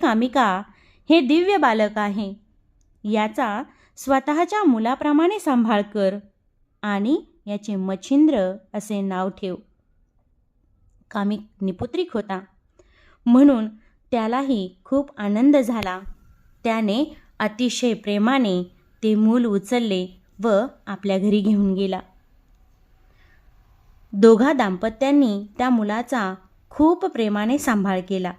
कामिका हे दिव्य बालक आहे. याचा स्वतःच्या मुलाप्रमाणे सांभाळ कर आणि याचे मच्छिंद्र असे नाव ठेव. कामिक निपुत्रिक होता म्हणून त्यालाही खूप आनंद झाला. त्याने अतिशय प्रेमाने ते मूल उचलले व आपल्या घरी घेऊन गेला. दोघा दाम्पत्यांनी त्या मुलाचा खूप प्रेमाने सांभाळ केला.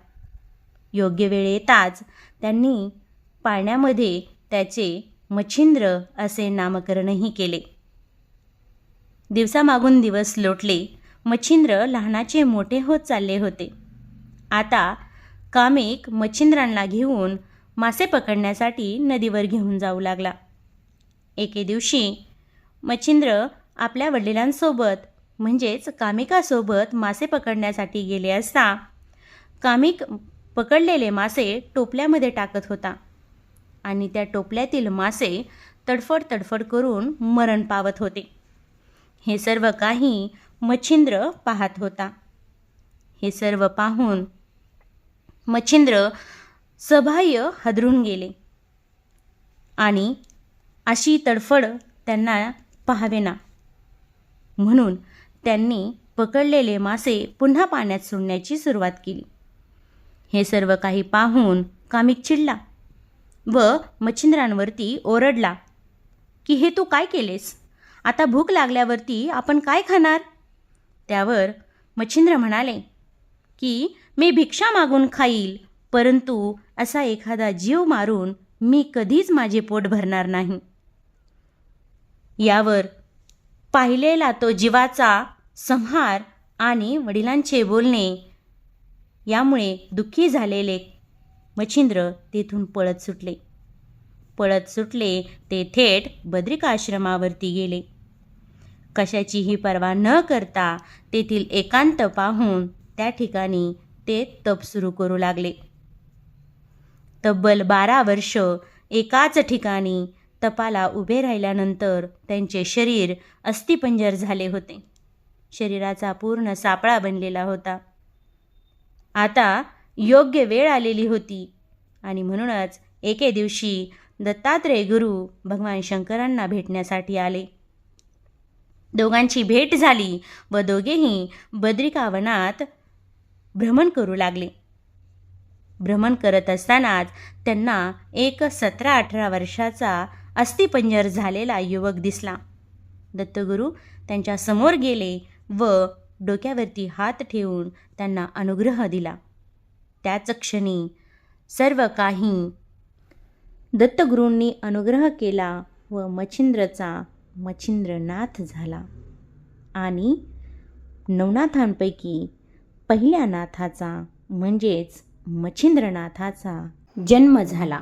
योग्य वेळ येताच त्यांनी पाळण्यामध्ये त्याचे मच्छिंद्र असे नामकरणही केले. दिवसामागून दिवस लोटले. मच्छिंद्र लहानाचे मोठे होत चालले होते. आता कामिक मच्छिंद्रांना घेऊन मासे पकडण्यासाठी नदीवर घेऊन जाऊ लागला. एके दिवशी मच्छिंद्र आपल्या वडिलांसोबत म्हणजेच कामिकासोबत मासे पकडण्यासाठी गेले असता कामिक पकडलेले मासे टोपल्यामध्ये टाकत होता आणि त्या टोपल्यातील मासे तडफड तडफड करून मरण पावत होते. हे सर्व काही मच्छिंद्र पाहत होता. हे सर्व पाहून मच्छिंद्र सबाह्य हादरून गेले आणि अशी तडफड त्यांना पाहावेना म्हणून त्यांनी पकडलेले मासे पुन्हा पाण्यात सोडण्याची सुरुवात केली. हे सर्व काही पाहून कामिक चिडला व मच्छिंद्रांवरती ओरडला की हे तू काय केलेस? आता भूक लागल्यावरती आपण काय खाणार? त्यावर मच्छिंद्र म्हणाले की मी भिक्षा मागून खाईल, परंतु असा एखादा जीव मारून मी कधीच माझे पोट भरणार नाही. यावर पाहिलेला तो जीवाचा संहार आणि वडिलांचे बोलणे यामुळे दुःखी झालेले मच्छिंद्र तेथून पळत सुटले ते थेट बद्रिकाश्रमावरती गेले. कशाचीही पर्वा न करता तेथील एकांत पाहून त्या ठिकाणी ते तप सुरू करू लागले. तब्बल 12 वर्ष एकाच ठिकाणी तपाला उभे राहिल्यानंतर त्यांचे शरीर अस्थिपंजर झाले होते. शरीराचा पूर्ण सापळा बनलेला होता. आता योग्य वेळ आलेली होती आणि म्हणूनच एके दिवशी दत्तात्रेय गुरु भगवान शंकरांना भेटण्यासाठी आले. दोघांची भेट झाली व दोघेही बद्रिकावनात भ्रमण करू लागले. भ्रमण करत असतानाच त्यांना एक 17-18 वर्षाचा अस्थिपंजर झालेला युवक दिसला. दत्तगुरू त्यांच्या समोर गेले व डोक्यावरती हात ठेवून त्यांना अनुग्रह दिला. त्याच क्षणी सर्व काही दत्तगुरूंनी अनुग्रह केला व मच्छिंद्रचा मच्छिंद्रनाथ झाला आणि नवनाथांपैकी पहिल्या नाथाचा म्हणजेच मच्छिंद्रनाथाचा जन्म झाला.